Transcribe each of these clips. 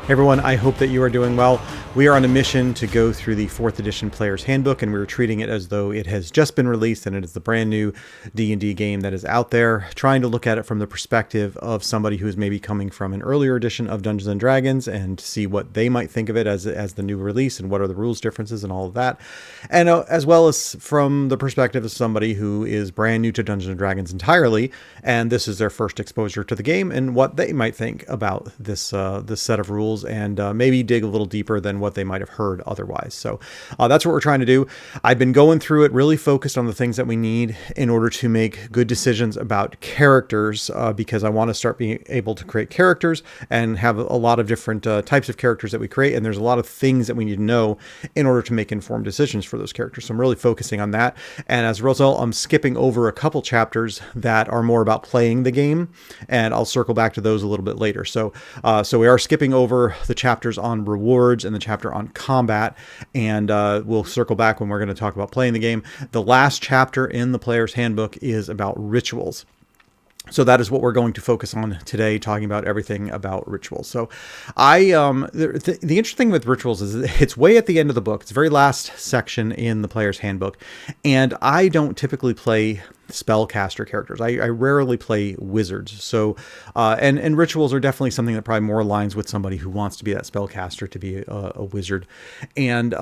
Hey everyone, I hope that you are doing well. We are on a mission to go through the 4th edition Player's Handbook, and we're treating it as though it has just been released and it is the brand new D&D game that is out there, trying to look at it from the perspective of somebody who is maybe coming from an earlier edition of Dungeons & Dragons and see what they might think of it as the new release and what are the rules differences and all of that. And as well as from the perspective of somebody who is brand new to Dungeons & Dragons entirely, and this is their first exposure to the game and what they might think about this set of rules, and maybe dig a little deeper than what they might have heard otherwise. So that's what we're trying to do. I've been going through it, really focused on the things that we need in order to make good decisions about characters, because I want to start being able to create characters and have a lot of different types of characters that we create. And there's a lot of things that we need to know in order to make informed decisions for those characters. So I'm really focusing on that. And as a result, I'm skipping over a couple chapters that are more about playing the game, and I'll circle back to those a little bit later. So we are skipping over the chapters on rewards and the chapter on combat, and we'll circle back when we're going to talk about playing the game. The last chapter in the Player's Handbook is about rituals. So that is what we're going to focus on today, talking about everything about rituals. So the interesting thing with rituals is it's way at the end of the book. It's the very last section in the Player's Handbook. And I don't typically play spellcaster characters. I rarely play wizards. So, and rituals are definitely something that probably more aligns with somebody who wants to be that spellcaster, to be a wizard. And,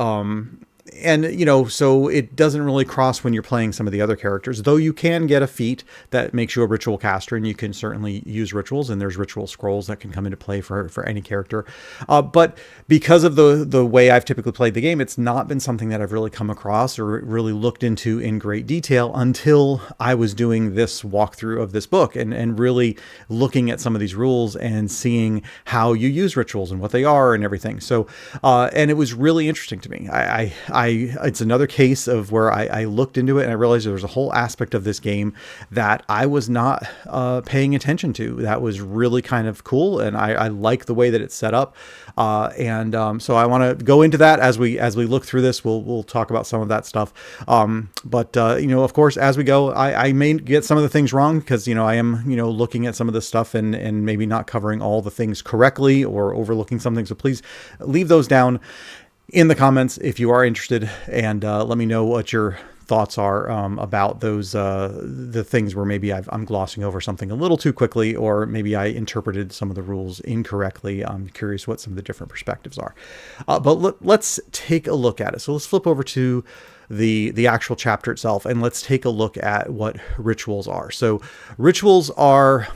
you know, so it doesn't really cross when you're playing some of the other characters, though you can get a feat that makes you a ritual caster, and you can certainly use rituals, and there's ritual scrolls that can come into play for any character. But because of the way I've typically played the game, it's not been something that I've really come across or really looked into in great detail until I was doing this walkthrough of this book and really looking at some of these rules and seeing how you use rituals and what they are and everything. So, and it was really interesting to me. It's another case of where I looked into it and I realized there was a whole aspect of this game that I was not paying attention to. That was really kind of cool, and I like the way that it's set up. So I want to go into that as we look through this. We'll talk about some of that stuff. But you know, of course, as we go, I may get some of the things wrong because, you know, I am, you know, looking at some of this stuff and maybe not covering all the things correctly or overlooking something. So please leave those down in the comments if you are interested, and let me know what your thoughts are about those the things where maybe I'm glossing over something a little too quickly, or maybe I interpreted some of the rules incorrectly. I'm curious what some of the different perspectives are. But let's take a look at it. So let's flip over to the actual chapter itself, and let's take a look at what rituals are. So rituals are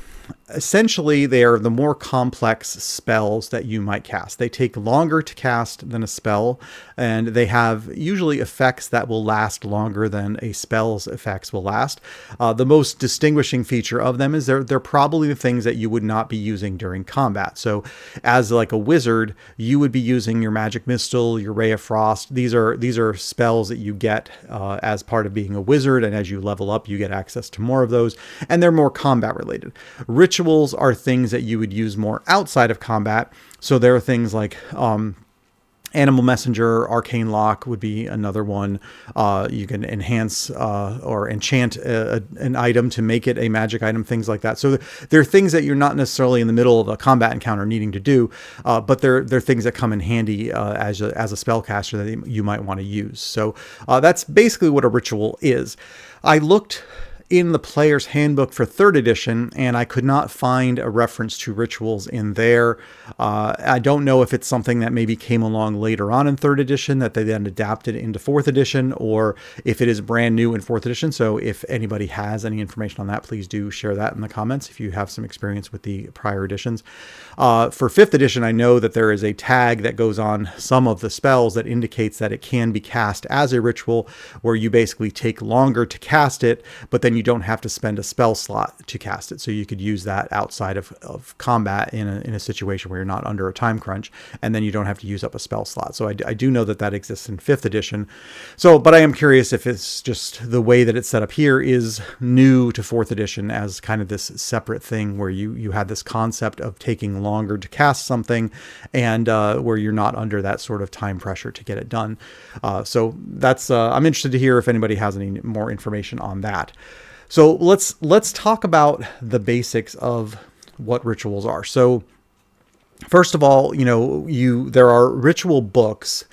essentially, they are the more complex spells that you might cast. They take longer to cast than a spell, and they have usually effects that will last longer than a spell's effects will last. The most distinguishing feature of them is they're probably the things that you would not be using during combat. So as like a wizard, you would be using your Magic Missile, your Ray of Frost. These are spells that you get as part of being a wizard, and as you level up, you get access to more of those, and they're more combat related. Rituals are things that you would use more outside of combat. So there are things like Animal Messenger, Arcane Lock would be another one. You can enhance or enchant an item to make it a magic item, things like that. So there are things that you're not necessarily in the middle of a combat encounter needing to do, but they're things that come in handy as a spellcaster that you might want to use. So that's basically what a ritual is. I looked in the Player's Handbook for 3rd edition, and I could not find a reference to rituals in there. I don't know if it's something that maybe came along later on in 3rd edition that they then adapted into 4th edition, or if it is brand new in 4th edition. So if anybody has any information on that, please do share that in the comments if you have some experience with the prior editions. For 5th edition, I know that there is a tag that goes on some of the spells that indicates that it can be cast as a ritual, where you basically take longer to cast it, but then you don't have to spend a spell slot to cast it. So you could use that outside of combat in a situation where you're not under a time crunch, and then you don't have to use up a spell slot. So I do know that exists in 5th edition. So, but I am curious if it's just the way that it's set up here is new to 4th edition as kind of this separate thing where you had this concept of taking longer to cast something, and where you're not under that sort of time pressure to get it done. So that's I'm interested to hear if anybody has any more information on that. So let's talk about the basics of what rituals are. So First of all, there are ritual books,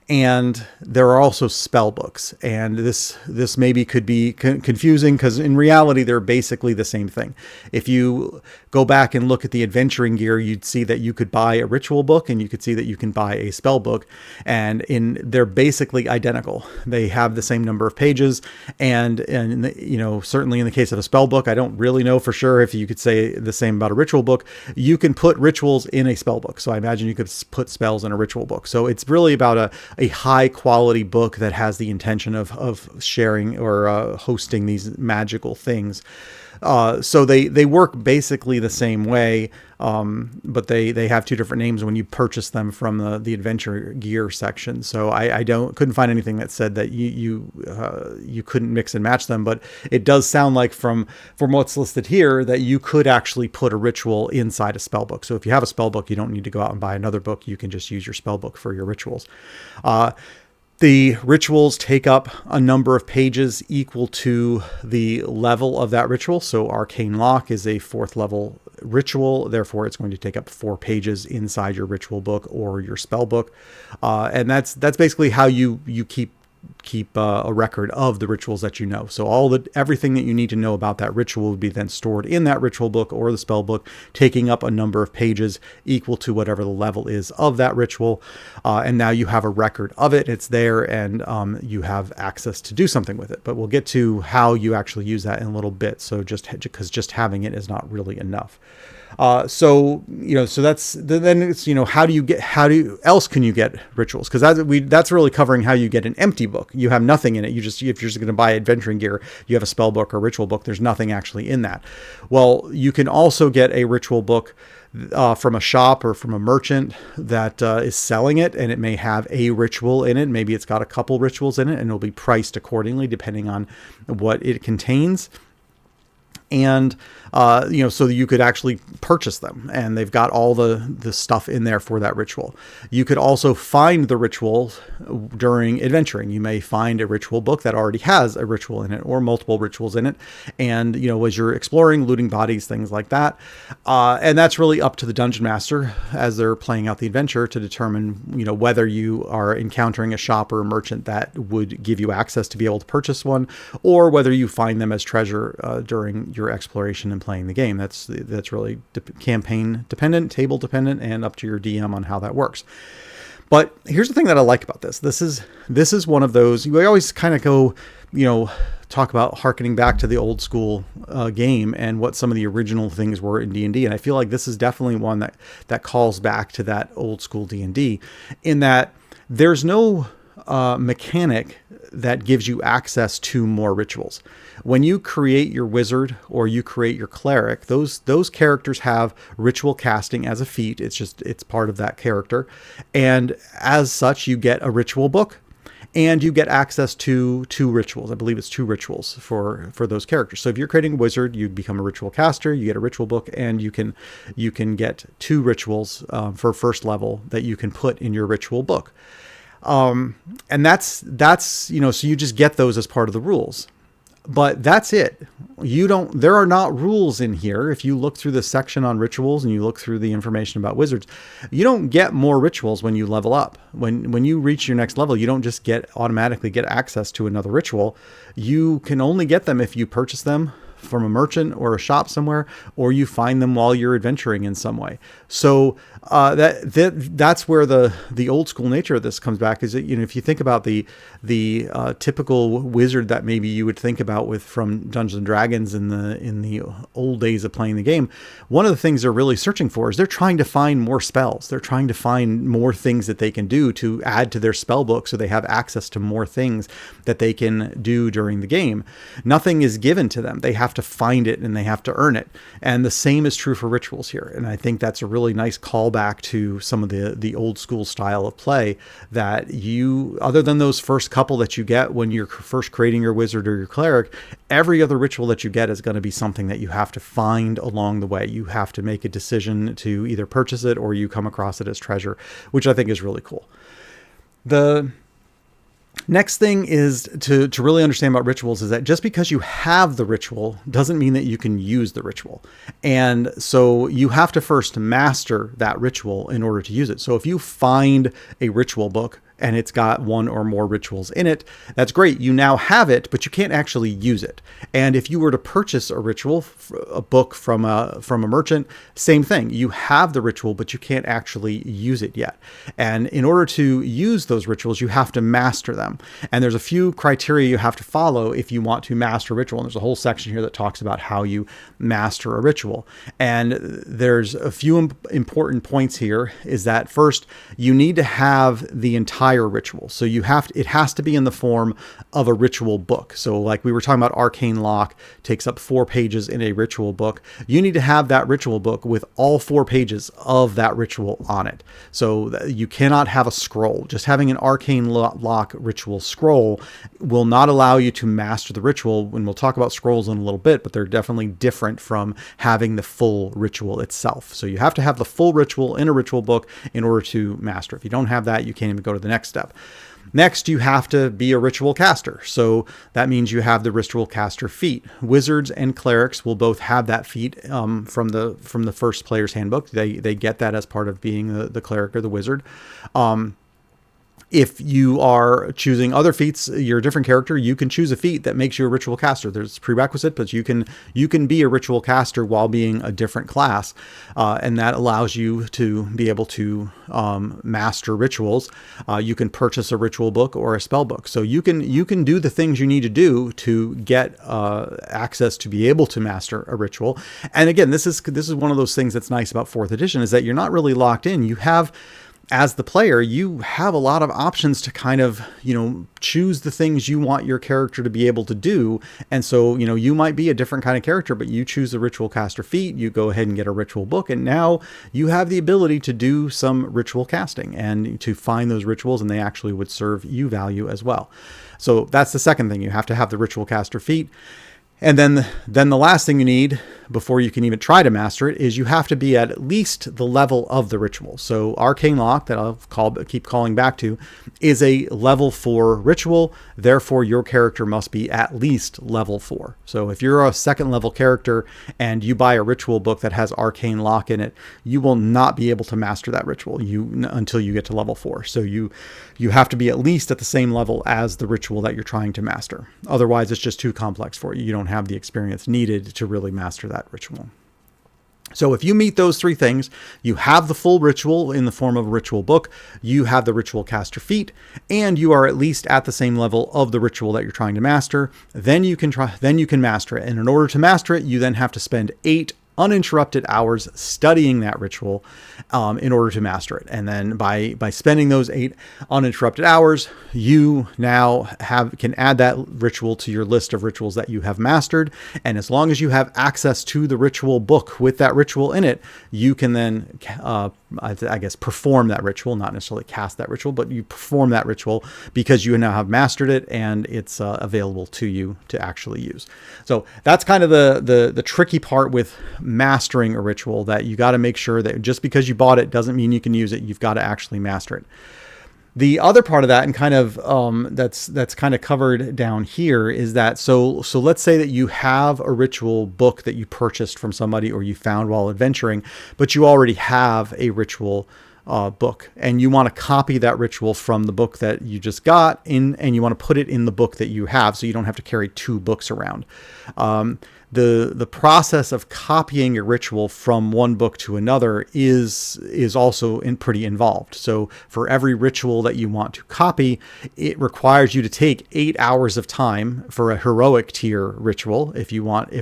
and there are also spell books, and this maybe could be confusing, because in reality they're basically the same thing. If you go back and look at the adventuring gear, you'd see that you could buy a ritual book and you could see that you can buy a spell book, and they're basically identical. They have the same number of pages, and certainly in the case of a spell book, I don't really know for sure if you could say the same about a ritual book. You can put rituals in a spell book, so I imagine you could put spells in a ritual book. So it's really about a high quality book that has the intention of sharing or hosting these magical things. So they work basically the same way, but they have two different names when you purchase them from the adventure gear section. So I couldn't find anything that said that you couldn't mix and match them, but it does sound like from what's listed here that you could actually put a ritual inside a spell book. So if you have a spell book, you don't need to go out and buy another book. You can just use your spell book for your rituals. The rituals take up a number of pages equal to the level of that ritual. So Arcane Lock is a 4th level ritual. Therefore, it's going to take up 4 pages inside your ritual book or your spell book. And that's basically how you keep a record of the rituals that you know. So everything that you need to know about that ritual would be then stored in that ritual book or the spell book, taking up a number of pages equal to whatever the level is of that ritual. And now you have a record of it. It's there, and you have access to do something with it. But we'll get to how you actually use that in a little bit. So because just having it is not really enough. So that's then it's, how else can you get rituals? Because that's really covering how you get an empty book. You have nothing in it. If you're just going to buy adventuring gear, you have a spell book or ritual book. There's nothing actually in that. Well, you can also get a ritual book from a shop or from a merchant that is selling it, and it may have a ritual in it. Maybe it's got a couple rituals in it, and it'll be priced accordingly depending on what it contains. And, so you could actually purchase them, and they've got all the stuff in there for that ritual. You could also find the ritual during adventuring. You may find a ritual book that already has a ritual in it or multiple rituals in it. And, as you're exploring, looting bodies, things like that. And that's really up to the dungeon master as they're playing out the adventure to determine, whether you are encountering a shop or a merchant that would give you access to be able to purchase one, or whether you find them as treasure during your exploration and playing the game. That's really campaign dependent, table dependent, and up to your DM on how that works. But here's the thing that I like about this. This is one of those, we always kind of go, talk about harkening back to the old school game and what some of the original things were in D&D. And I feel like this is definitely one that calls back to that old school D&D, in that there's no mechanic that gives you access to more rituals. When you create your wizard or you create your cleric, those characters have ritual casting as a feat. It's part of that character. And as such, you get a ritual book and you get access to 2 rituals. I believe it's 2 rituals for those characters. So if you're creating a wizard, you become a ritual caster, you get a ritual book, and you can get 2 rituals for first level that you can put in your ritual book. And that's, so you just get those as part of the rules, but that's it. There are not rules in here. If you look through the section on rituals and you look through the information about wizards, you don't get more rituals when you level up. When you reach your next level, you don't just automatically get access to another ritual. You can only get them if you purchase them from a merchant or a shop somewhere, or you find them while you're adventuring in some way. So that's where the old school nature of this comes back. Is that, if you think about the typical wizard that maybe you would think about from Dungeons and Dragons in the old days of playing the game, one of the things they're really searching for is they're trying to find more spells. They're trying to find more things that they can do to add to their spell book, so they have access to more things that they can do during the game. Nothing is given to them. They have to find it and they have to earn it. And the same is true for rituals here. And I think that's a really nice callback to some of the old school style of play, that other than those first couple that you get when you're first creating your wizard or your cleric, every other ritual that you get is going to be something that you have to find along the way. You have to make a decision to either purchase it or you come across it as treasure, which I think is really cool. Next thing is to really understand about rituals is that just because you have the ritual doesn't mean that you can use the ritual. And so you have to first master that ritual in order to use it. So if you find a ritual book and it's got one or more rituals in it, that's great. You now have it, but you can't actually use it. And if you were to purchase a ritual, a book from a merchant, same thing. You have the ritual, but you can't actually use it yet. And in order to use those rituals, you have to master them. And there's a few criteria you have to follow if you want to master a ritual. And there's a whole section here that talks about how you master a ritual. And there's a few important points here is that first, you need to have the entire ritual. So it has to be in the form of a ritual book. So like we were talking about, Arcane Lock takes up 4 pages in a ritual book. You need to have that ritual book with all 4 pages of that ritual on it. So you cannot have a scroll. Just having an Arcane Lock ritual scroll will not allow you to master the ritual. And we'll talk about scrolls in a little bit, but they're definitely different from having the full ritual itself. So you have to have the full ritual in a ritual book in order to master. If you don't have that, you can't even go to the next step. Next, you have to be a ritual caster. So that means you have the ritual caster feat. Wizards and clerics will both have that feat from the first player's handbook. They get that as part of being the cleric or the wizard. If you are choosing other feats, you're a different character, you can choose a feat that makes you a ritual caster. There's prerequisite, but you can be a ritual caster while being a different class. And that allows you to be able to master rituals. You can purchase a ritual book or a spell book. So you can do the things you need to do to get access to be able to master a ritual. And again, this is one of those things that's nice about 4th edition is that you're not really locked in. You have, as the player, you have a lot of options to kind of, choose the things you want your character to be able to do. And so, you might be a different kind of character, but you choose the ritual caster feat, you go ahead and get a ritual book, and now you have the ability to do some ritual casting and to find those rituals, and they actually would serve you value as well. So that's the second thing. You have to have the ritual caster feat. And then the last thing you need before you can even try to master it is you have to be at least the level of the ritual. So Arcane Lock, that I'll keep calling back to, is a level 4 ritual. Therefore, your character must be at least level 4. So if you're a 2nd level character and you buy a ritual book that has Arcane Lock in it, you will not be able to master that ritual until you get to level 4. So you have to be at least at the same level as the ritual that you're trying to master. Otherwise, it's just too complex for you. You don't have the experience needed to really master that ritual. So if you meet those 3 things, you have the full ritual in the form of a ritual book, you have the ritual caster feat, and you are at least at the same level of the ritual that you're trying to master, then you can master it. And in order to master it, you then have to spend 8 uninterrupted hours studying that ritual in order to master it. And then by spending those 8 uninterrupted hours, you now can add that ritual to your list of rituals that you have mastered. And as long as you have access to the ritual book with that ritual in it, you can then, perform that ritual, not necessarily cast that ritual, but you perform that ritual because you now have mastered it and it's available to you to actually use. So that's kind of the tricky part with mastering a ritual, that you got to make sure that just because you bought it doesn't mean you can use it. You've got to actually master it. The other part of that, and kind of that's kind of covered down here, is that so let's say that you have a ritual book that you purchased from somebody or you found while adventuring, but you already have a ritual book and you want to copy that ritual from the book that you just got in, and you want to put it in the book that you have, so you don't have to carry 2 books around. The process of copying a ritual from one book to another is also pretty involved. So for every ritual that you want to copy, it requires you to take 8 hours of time for a heroic tier ritual. If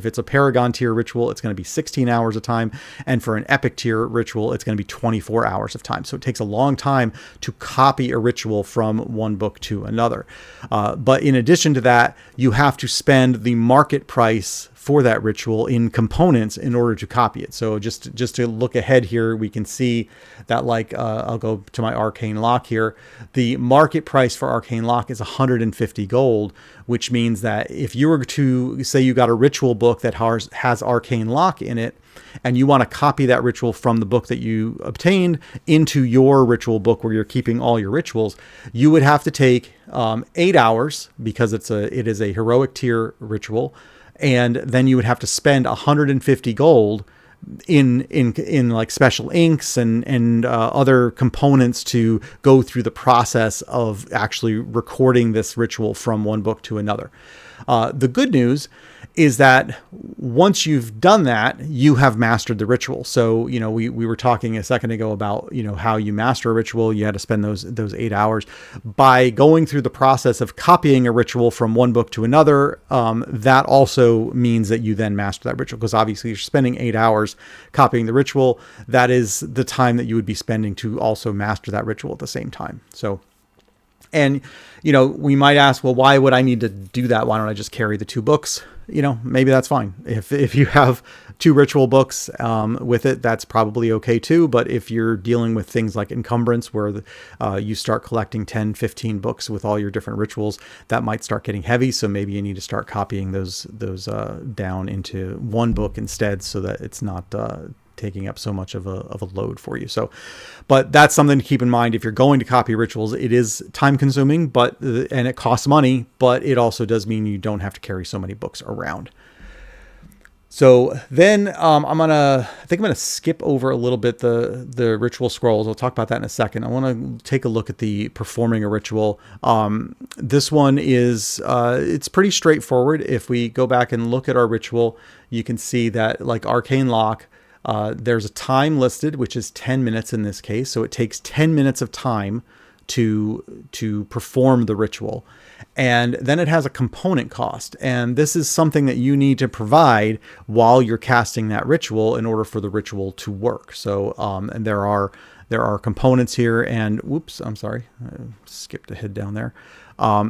it's a paragon tier ritual, it's going to be 16 hours of time. And for an epic tier ritual, it's going to be 24 hours of time. So it takes a long time to copy a ritual from one book to another. But in addition to that, you have to spend the market price for that ritual in components in order to copy it. So just to look ahead here, we can see that, like, I'll go to my arcane lock here. The market price for arcane lock is 150 gold, which means that if you were to say you got a ritual book that has arcane lock in it, and you want to copy that ritual from the book that you obtained into your ritual book where you're keeping all your rituals, you would have to take 8 hours, because it is a heroic tier ritual, and then you would have to spend 150 gold in like special inks and other components to go through the process of actually recording this ritual from one book to another. The good news is that once you've done that, you have mastered the ritual. So, we were talking a second ago about, how you master a ritual. You had to spend those 8 hours. By going through the process of copying a ritual from one book to another, that also means that you then master that ritual, because obviously you're spending 8 hours copying the ritual. That is the time that you would be spending to also master that ritual at the same time. So, and, we might ask, well, why would I need to do that? Why don't I just carry the 2 books? Maybe that's fine. If you have 2 ritual books with it, that's probably okay too. But if you're dealing with things like encumbrance, where you start collecting 10, 15 books with all your different rituals, that might start getting heavy. So maybe you need to start copying those down into one book instead, so that it's not taking up so much of a load for you. So, but that's something to keep in mind. If you're going to copy rituals, it is time consuming, and it costs money, but it also does mean you don't have to carry so many books around. So then I'm gonna skip over a little bit the ritual scrolls. I'll talk about that in a second. I want to take a look at the performing a ritual. This one is it's pretty straightforward. If we go back and look at our ritual, you can see that, like arcane lock, there's a time listed, which is 10 minutes in this case. So it takes 10 minutes of time to perform the ritual. And then it has a component cost. And this is something that you need to provide while you're casting that ritual in order for the ritual to work. So, and there are components here, and whoops, I'm sorry, I skipped ahead down there.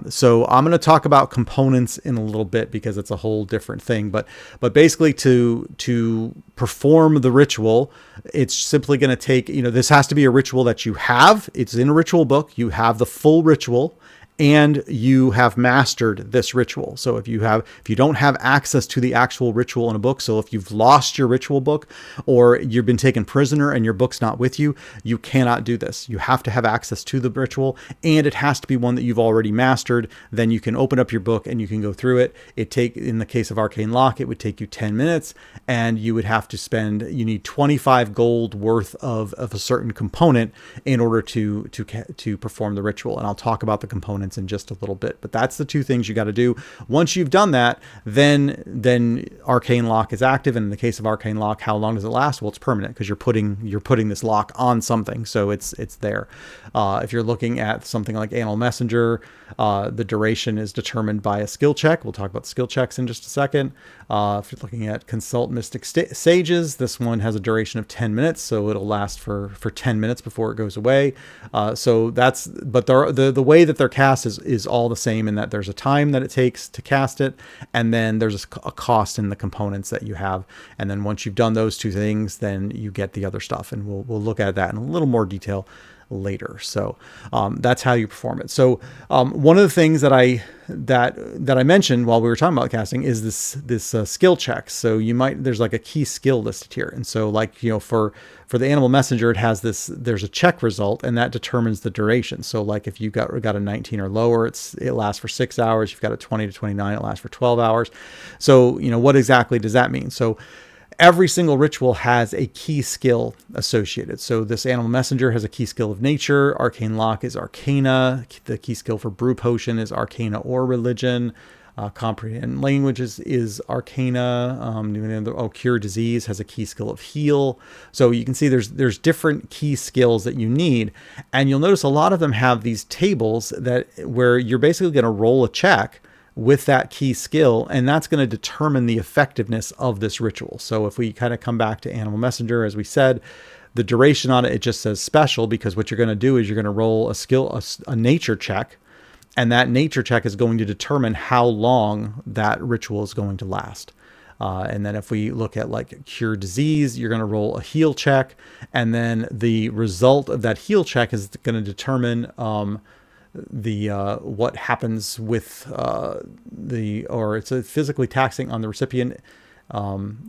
So I'm going to talk about components in a little bit, because it's a whole different thing. But basically, to perform the ritual, it's simply going to take, this has to be a ritual that you have. It's in a ritual book. You have the full ritual, and you have mastered this ritual. So if you don't have access to the actual ritual in a book, so if you've lost your ritual book, or you've been taken prisoner and your book's not with you, you cannot do this. You have to have access to the ritual, and it has to be one that you've already mastered. Then you can open up your book and you can go through it. In the case of Arcane Lock, it would take you 10 minutes, and you would have to you need 25 gold worth of a certain component in order to perform the ritual. And I'll talk about the components in just a little bit, but that's the 2 things you got to do. Once you've done that, then Arcane Lock is active. And in the case of Arcane Lock, how long does it last? Well, it's permanent, because you're putting this lock on something, so it's there. If you're looking at something like Animal Messenger, the duration is determined by a skill check. We'll talk about skill checks in just a second. If you're looking at Consult Mystic Sages, this one has a duration of 10 minutes, so it'll last for 10 minutes before it goes away. So that's, but the way that they're cast is all the same, in that there's a time that it takes to cast it, and then there's a cost in the components that you have. And then once you've done those 2 things, then you get the other stuff, and we'll look at that in a little more detail later. So that's how you perform it. So one of the things that I mentioned while we were talking about casting is this skill check. So there's like a key skill listed here. And so, like, for the Animal Messenger, it has there's a check result, and that determines the duration. So like if you got a 19 or lower, it lasts for 6 hours. If you've got a 20 to 29, it lasts for 12 hours. So, what exactly does that mean? So every single ritual has a key skill associated. So this Animal Messenger has a key skill of nature. Arcane Lock is Arcana. The key skill for Brew Potion is Arcana or Religion. Comprehend Languages is Arcana. Cure Disease has a key skill of Heal. So you can see there's different key skills that you need. And you'll notice a lot of them have these tables where you're basically going to roll a check with that key skill, and that's going to determine the effectiveness of this ritual. So if we kind of come back to Animal Messenger, as we said, the duration on it just says special, because what you're going to do is you're going to roll a nature check, and that nature check is going to determine how long that ritual is going to last. And then if we look at like cure disease, you're going to roll a heal check, and then the result of that heal check is going to determine what happens with or it's physically taxing on the recipient.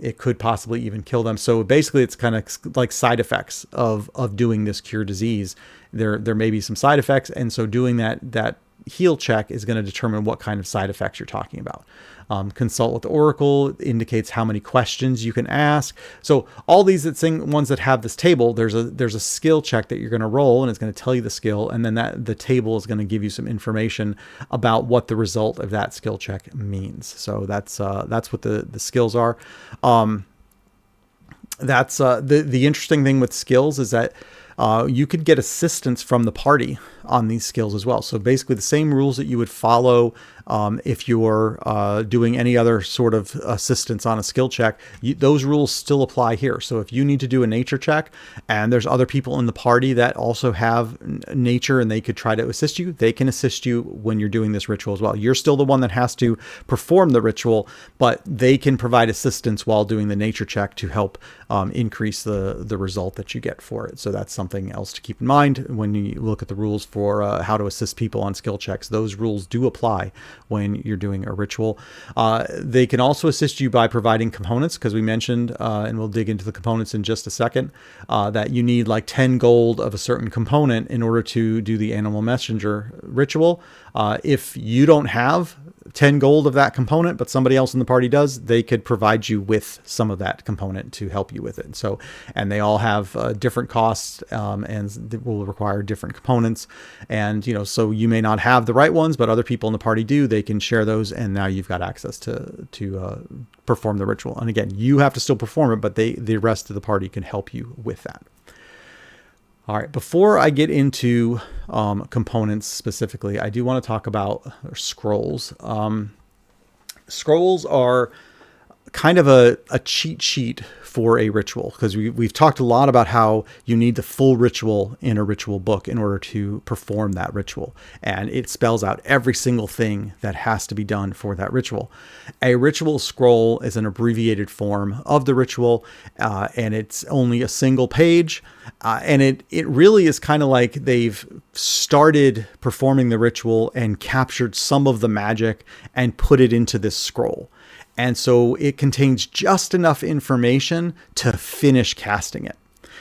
It could possibly even kill them. So basically it's kind of like side effects of doing this cure disease. There may be some side effects. And so doing that heal check is going to determine what kind of side effects you're talking about. Consult with the Oracle indicates how many questions you can ask. So all these ones that have this table, there's a skill check that you're going to roll, and it's going to tell you the skill, and then the table is going to give you some information about what the result of that skill check means. So that's what the skills are. That's the interesting thing with skills is that you could get assistance from the party on these skills as well. So basically the same rules that you would follow if you're doing any other sort of assistance on a skill check, those rules still apply here. So if you need to do a nature check and there's other people in the party that also have nature and they could try to assist you, they can assist you when you're doing this ritual as well. You're still the one that has to perform the ritual, but they can provide assistance while doing the nature check to help increase the result that you get for it. So that's something else to keep in mind when you look at the rules for how to assist people on skill checks. Those rules do apply when you're doing a ritual. They can also assist you by providing components, because we mentioned, and we'll dig into the components in just a second, that you need like 10 gold of a certain component in order to do the animal messenger ritual. If you don't have 10 gold of that component, but somebody else in the party does, they could provide you with some of that component to help you with it. So, and they all have different costs, and will require different components. And, so you may not have the right ones, but other people in the party do. They can share those, and now you've got access to perform the ritual. And again, you have to still perform it, but the rest of the party can help you with that. All right, before I get into components specifically, I do want to talk about scrolls. Scrolls are kind of a cheat sheet for a ritual, because we've talked a lot about how you need the full ritual in a ritual book in order to perform that ritual. And it spells out every single thing that has to be done for that ritual. A ritual scroll is an abbreviated form of the ritual, and it's only a single page. And it really is kind of like they've started performing the ritual and captured some of the magic and put it into this scroll. And so it contains just enough information to finish casting it.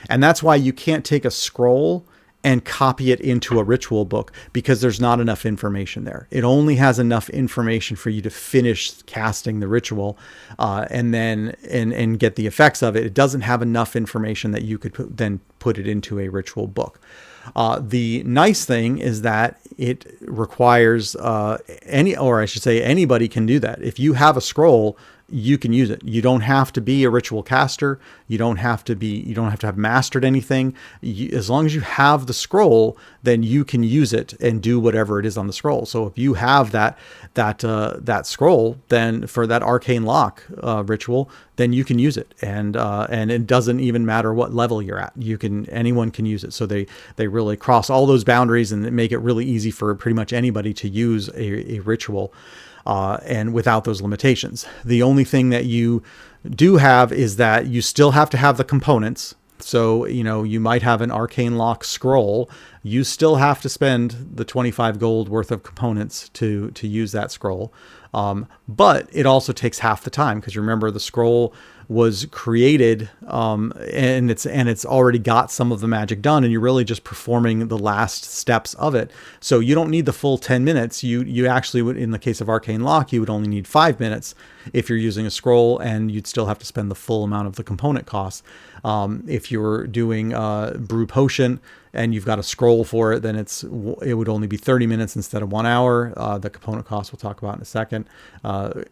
And that's why you can't take a scroll and copy it into a ritual book, because there's not enough information there. It only has enough information for you to finish casting the ritual and get the effects of it. It doesn't have enough information that you could then put it into a ritual book. The nice thing is that it requires anybody can do that. If you have a scroll, you can use it. You don't have to be a ritual caster. You don't have to have mastered anything. As long as you have the scroll, then you can use it and do whatever it is on the scroll. So if you have that scroll, then for that arcane lock ritual, then you can use it, and it doesn't even matter what level you're at. Anyone can use it. So they really cross all those boundaries and make it really easy for pretty much anybody to use a ritual. And without those limitations. The only thing that you do have is that you still have to have the components. So, you might have an arcane lock scroll. You still have to spend the 25 gold worth of components to use that scroll. But it also takes half the time, because remember, the scroll was created and it's already got some of the magic done, and you're really just performing the last steps of it. So you don't need the full 10 minutes. You actually would, in the case of arcane lock, you would only need 5 minutes if you're using a scroll, and you'd still have to spend the full amount of the component costs. If you're doing brew potion and you've got a scroll for it, then it would only be 30 minutes instead of 1 hour. The component cost we'll talk about in a second.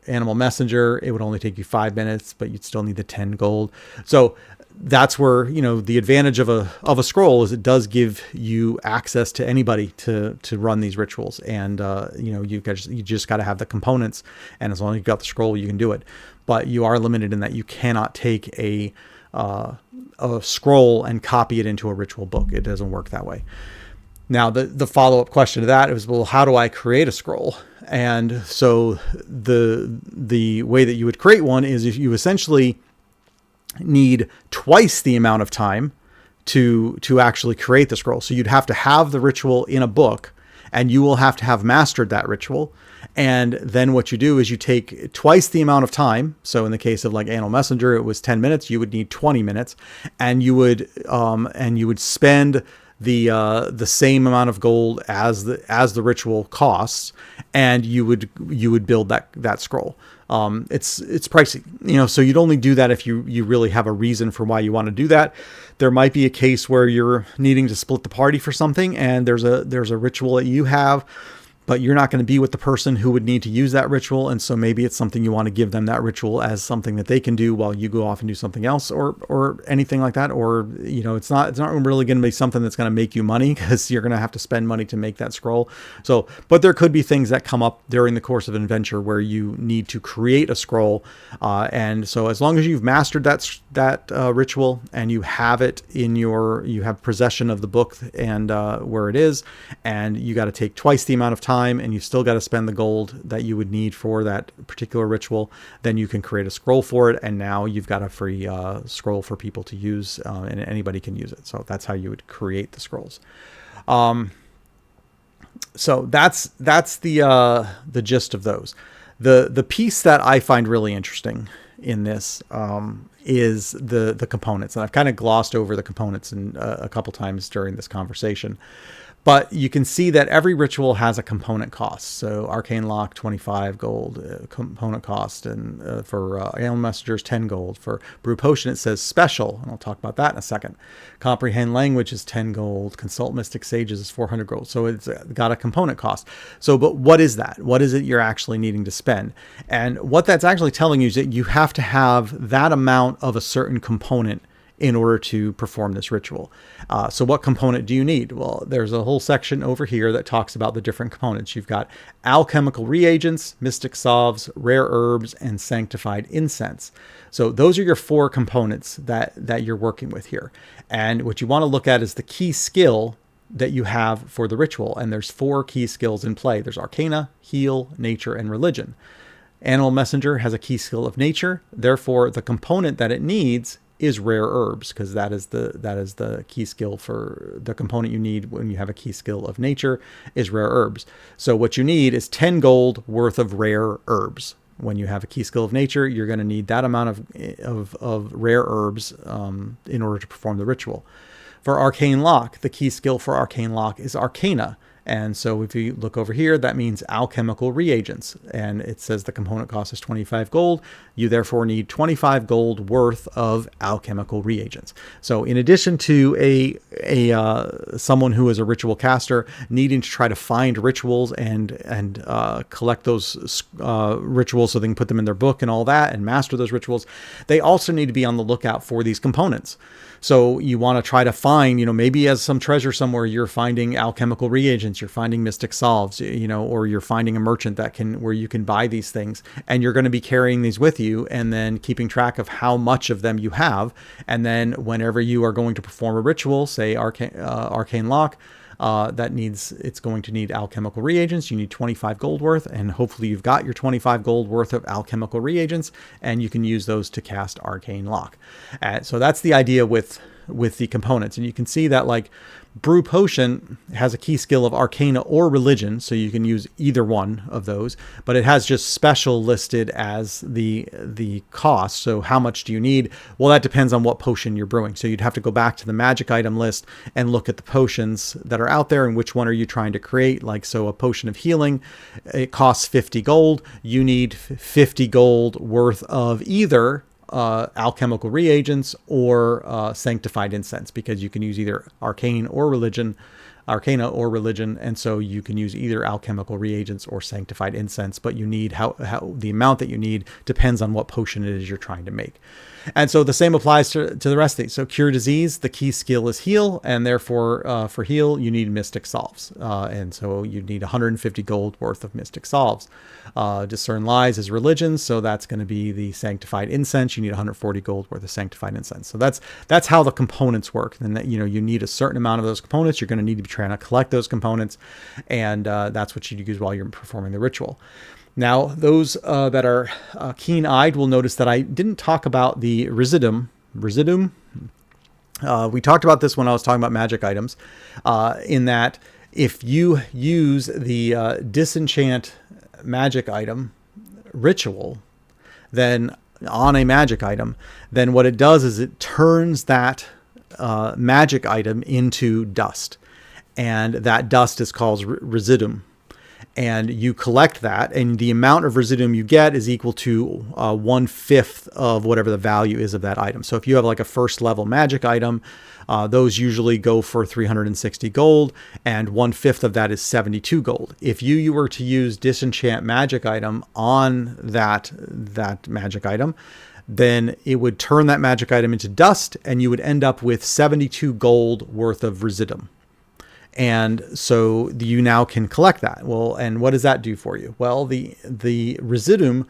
Animal messenger, it would only take you 5 minutes, but you'd still need the 10 gold. So that's where, the advantage of a scroll is it does give you access to anybody to run these rituals. And, you just got to have the components, and as long as you've got the scroll, you can do it. But you are limited in that you cannot take a scroll and copy it into a ritual book. It doesn't work that way. Now, the follow-up question to that is, well, how do I create a scroll? And so the way that you would create one is if you essentially need twice the amount of time to actually create the scroll. So you'd have to have the ritual in a book, and you will have to have mastered that ritual. And then what you do is you take twice the amount of time. So in the case of like Animal Messenger, it was 10 minutes. You would need 20 minutes, and you would spend the same amount of gold as the ritual costs, and you would build that scroll. It's pricey, so you'd only do that if you really have a reason for why you want to do that. There might be a case where you're needing to split the party for something, and there's a ritual that you have, but you're not going to be with the person who would need to use that ritual. And so maybe it's something you want to give them that ritual as something that they can do while you go off and do something else, or anything like that. Or, it's not really going to be something that's going to make you money, because you're going to have to spend money to make that scroll. So, but there could be things that come up during the course of an adventure where you need to create a scroll. And so as long as you've mastered that ritual, and you have it you have possession of the book and where it is, and you got to take twice the amount of time, and you still got to spend the gold that you would need for that particular ritual, then you can create a scroll for it, and now you've got a free scroll for people to use, and anybody can use it. So that's how you would create the scrolls. So that's the gist of those. The piece that I find really interesting in this is the components, and I've kind of glossed over the components a couple times during this conversation. But you can see that every ritual has a component cost. So Arcane Lock, 25 gold component cost. And for Animal Messengers, 10 gold. For Brew Potion, it says special. And I'll talk about that in a second. Comprehend Language is 10 gold. Consult Mystic Sages is 400 gold. So it's got a component cost. So, but what is that? What is it you're actually needing to spend? And what that's actually telling you is that you have to have that amount of a certain component in order to perform this ritual. So what component do you need? Well, there's a whole section over here that talks about the different components. You've got alchemical reagents, mystic salves, rare herbs, and sanctified incense. So those are your 4 components that you're working with here. And what you want to look at is the key skill that you have for the ritual. And there's 4 key skills in play. There's Arcana, Heal, Nature, and Religion. Animal Messenger has a key skill of Nature. Therefore, the component that it needs is rare herbs, because that is the key skill for the component you need when you have a key skill of Nature is rare herbs. So what you need is 10 gold worth of rare herbs. When you have a key skill of Nature, you're going to need that amount of rare herbs in order to perform the ritual. For Arcane Lock, the key skill for Arcane Lock is Arcana. And so if you look over here, that means alchemical reagents. And it says the component cost is 25 gold. You therefore need 25 gold worth of alchemical reagents. So in addition to someone who is a ritual caster needing to try to find rituals and collect those rituals so they can put them in their book and all that and master those rituals, they also need to be on the lookout for these components. So you want to try to find, maybe as some treasure somewhere, you're finding alchemical reagents, you're finding mystic salves, or you're finding a merchant where you can buy these things, and you're going to be carrying these with you and then keeping track of how much of them you have. And then whenever you are going to perform a ritual, say Arcane Lock, it's going to need alchemical reagents. You need 25 gold worth, and hopefully you've got your 25 gold worth of alchemical reagents, and you can use those to cast Arcane Lock. So that's the idea with the components. And you can see that like Brew Potion has a key skill of Arcana or Religion, so you can use either one of those, but it has just special listed as the cost. So how much do you need? Well, that depends on what potion you're brewing. So you'd have to go back to the magic item list and look at the potions that are out there and which one are you trying to create. Like, so a potion of healing, it costs 50 gold. You need 50 gold worth of either alchemical reagents or sanctified incense, because you can use either arcana or religion, and so you can use either alchemical reagents or sanctified incense, but you need how the amount that you need depends on what potion it is you're trying to make. And so the same applies to the rest of these. So Cure Disease, the key skill is Heal, and therefore for Heal you need Mystic Salves, and so you need 150 gold worth of Mystic Salves. Discern Lies is Religion, so that's going to be the Sanctified Incense. You need 140 gold worth of Sanctified Incense. So that's how the components work. And that, you need a certain amount of those components. You're going to need to be trying to collect those components, and that's what you use while you're performing the ritual. Now, those that are keen-eyed will notice that I didn't talk about the Residum. We talked about this when I was talking about magic items, in that if you use the disenchant magic item ritual, then on a magic item, then what it does is it turns that magic item into dust, and that dust is called Residum. And you collect that, and the amount of Residum you get is equal to 1/5 of whatever the value is of that item. So if you have like a first level magic item, those usually go for 360 gold, and 1/5 of that is 72 gold. If you were to use disenchant magic item on that magic item, then it would turn that magic item into dust, and you would end up with 72 gold worth of Residum. And so you now can collect that. Well, and what does that do for you? Well, the Residum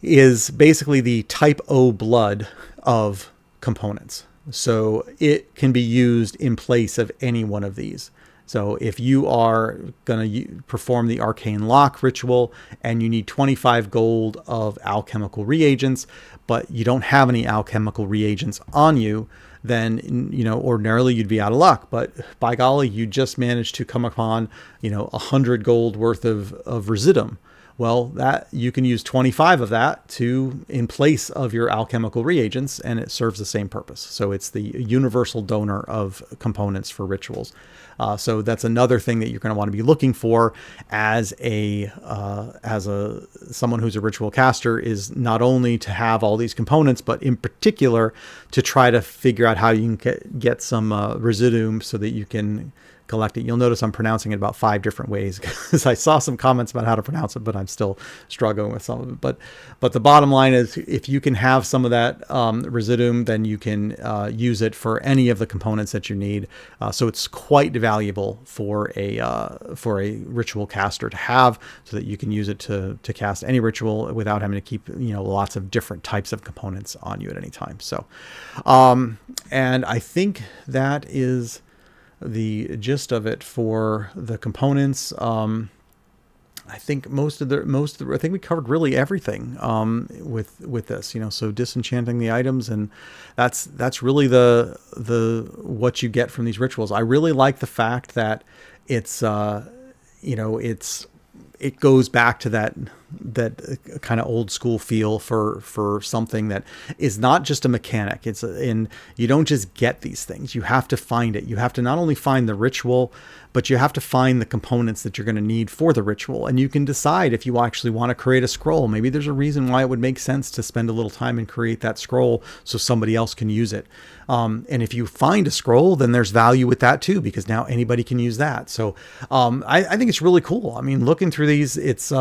is basically the type O blood of components. So it can be used in place of any one of these. So if you are going to perform the Arcane Lock ritual and you need 25 gold of alchemical reagents, but you don't have any alchemical reagents on you, then, ordinarily you'd be out of luck. But by golly, you just managed to come upon, 100 gold worth of Residum. Well, that you can use 25 of that in place of your alchemical reagents, and it serves the same purpose. So it's the universal donor of components for rituals. So that's another thing that you're going to want to be looking for as someone who's a ritual caster, is not only to have all these components, but in particular to try to figure out how you can get some Residum so that you can collect it. You'll notice I'm pronouncing it about 5 different ways because I saw some comments about how to pronounce it, but I'm still struggling with some of it. But the bottom line is, if you can have some of that Residum, then you can use it for any of the components that you need. So it's quite valuable for a ritual caster to have, so that you can use it to cast any ritual without having to keep lots of different types of components on you at any time. So, and I think that is the gist of it for the components. I think I think we covered really everything with this, so disenchanting the items, and that's really the what you get from these rituals. I really like the fact that it goes back to that kind of old school feel for something that is not just a mechanic. You don't just get these things. You have to find it. You have to not only find the ritual, but you have to find the components that you're going to need for the ritual. And you can decide if you actually want to create a scroll. Maybe there's a reason why it would make sense to spend a little time and create that scroll so somebody else can use it. And if you find a scroll, then there's value with that too, because now anybody can use that. So I think it's really cool. I mean, looking through these, it's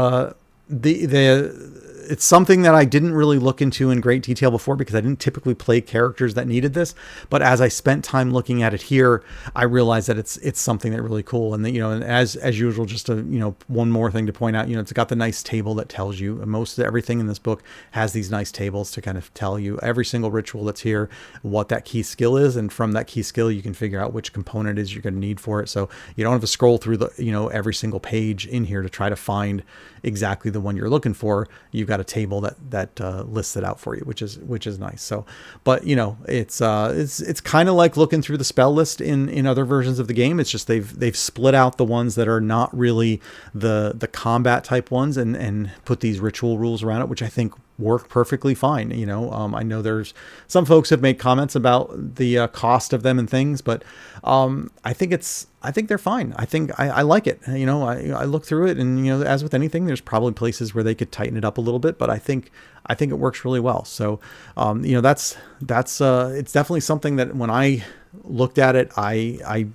it's something that I didn't really look into in great detail before, because I didn't typically play characters that needed this. But as I spent time looking at it here, I realized that it's something that really cool. And and as usual, just one more thing to point out, it's got the nice table that tells you most of everything in this book has these nice tables to kind of tell you every single ritual that's here, what that key skill is. And from that key skill, you can figure out which component is you're going to need for it. So you don't have to scroll through every single page in here to try to find exactly the one you're looking for. You've got a table that lists it out for you, which is nice. So, but it's kind of like looking through the spell list in other versions of the game. It's just they've split out the ones that are not really the combat type ones and put these ritual rules around it, which I think work perfectly fine. I know there's some folks have made comments about the cost of them and things, but I think they're fine. I think I like it. I look through it, and as with anything, there's probably places where they could tighten it up a little bit, but I think it works really well. So that's it's definitely something that when I looked at it, I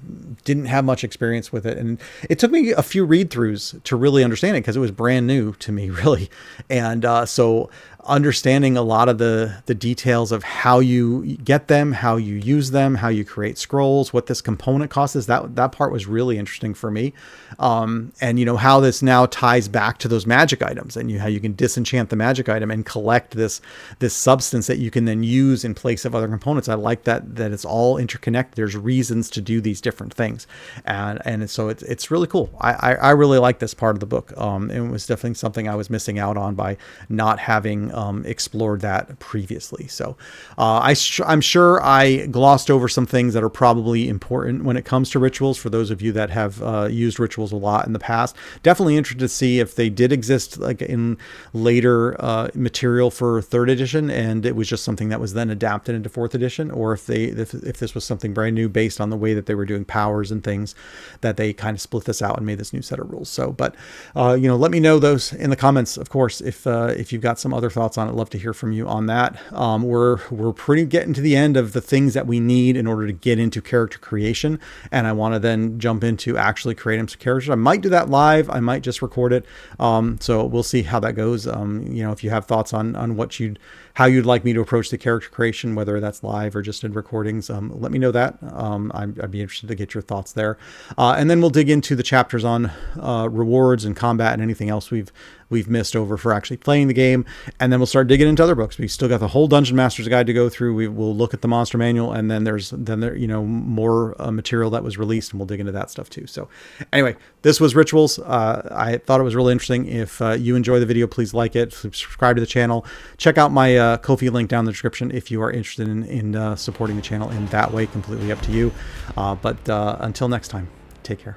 didn't have much experience with it, and it took me a few read throughs to really understand it, because it was brand new to me, really. And so understanding a lot of the details of how you get them, how you use them, how you create scrolls, what this component cost is. That part was really interesting for me. And you know, how this now ties back to those magic items, and how you can disenchant the magic item and collect this substance that you can then use in place of other components. I like that it's all interconnected. There's reasons to do these different things, and so it's really cool. I really like this part of the book. It was definitely something I was missing out on by not having explored that previously. So I'm sure I glossed over some things that are probably important when it comes to rituals. For those of you that have used rituals a lot in the past, definitely interested to see if they did exist like in later material for 3rd edition, and it was just something that was then adapted into 4th edition, or if this was something brand new based on the way that they were doing powers and things, that they kind of split this out and made this new set of rules. So, but you know, let me know those in the comments, of course, if you've got some other thoughts on it. Love to hear from you on that. We're pretty getting to the end of the things that we need in order to get into character creation, and I want to then jump into actually creating some characters. I might do that live. I might just record it. So we'll see how that goes. You know, if you have thoughts on how you'd like me to approach the character creation, whether that's live or just in recordings, let me know that. I'd be interested to get your thoughts there. And then we'll dig into the chapters on rewards and combat and anything else we've missed over for actually playing the game. And then we'll start digging into other books. We still got the whole Dungeon Master's Guide to go through. We'll look at the Monster Manual, and then there you know, more material that was released, and we'll dig into that stuff too. So anyway, this was Rituals. I thought it was really interesting. If you enjoy the video, please like it, subscribe to the channel, check out my Ko-fi link down in the description if you are interested in supporting the channel in that way. Completely up to you. But until next time, take care.